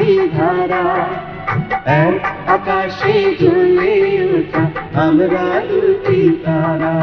দুটি ধারা, এক আকাশে জ্বলে ওঠা আমরা দুটি তারা।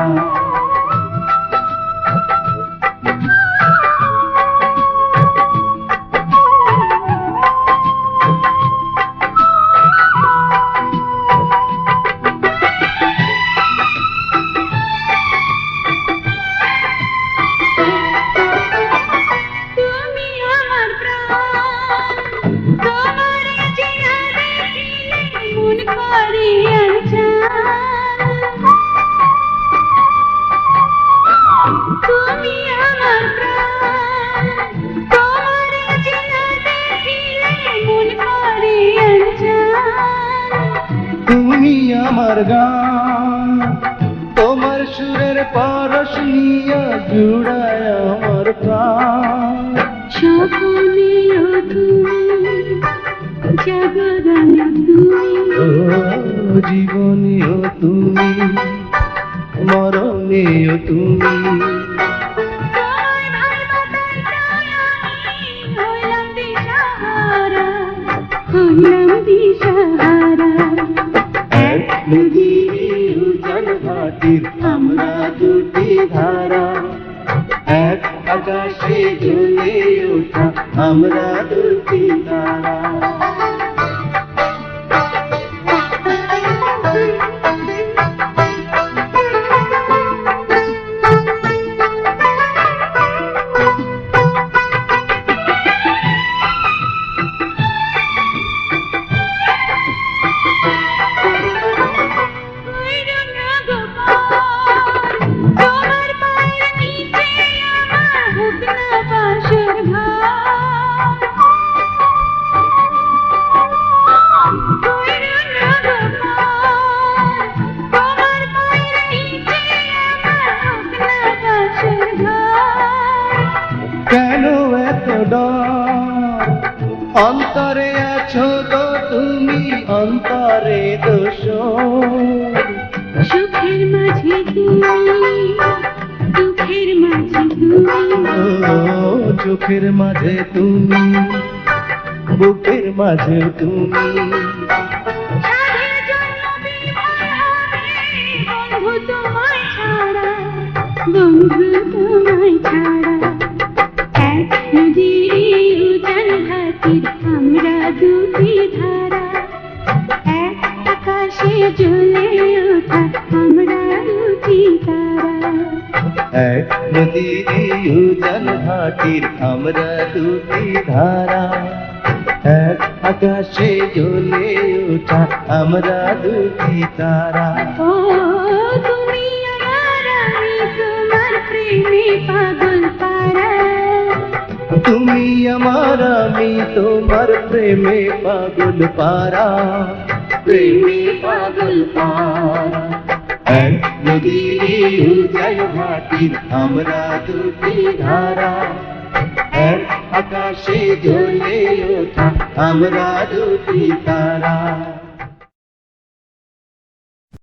তুমি আমার গান, তোমার সুরের পরশ নিয়া জুড়ায় আমার প্রাণ। স্বপ্নেও তুমি, জাগরণেও তুমি, ও জীবনেও তুমি, মরণেও তুমি। হইলাম দিশাহারা, এক নদীর উজান ঘাটির আমরা দুটি ধারা, এক আকাশে জ্বলে ওঠা আমরা দুটি তারা। কেন এত ডর, অন্তরে আছো তো তুমি, অন্তরে দোষ। সুখের মাঝে তুমি, দুঃখের মাঝে তুমি, ও চোখের মাঝে তুমি, বুকের মাঝে তুমি। বন্ধু তোমায় ছাড়া, বন্ধু তোমায় ছাড়া, এক নদীর উজান ঘাটির আমরা দুটি ধারা, এক আকাশে জ্বলে ওঠা আমরা দুটি তারা। এক নদীর উজান ঘাটির আমরা দুটি ধারা, এক আকাশে জ্বলে ওঠা আমরা দুটি তারা। ও তুমি আমার, আমি তোমার প্রেমে পাগল পারা। তুমি আমার, আমি তোমার প্রেমে পাগল পারা, প্রেমে পাগল পারা। এক নদীর উজান ঘাটির আমরা দুটি ধারা, এক আকাশে জ্বলে ওঠা আমরা দুটি তারা।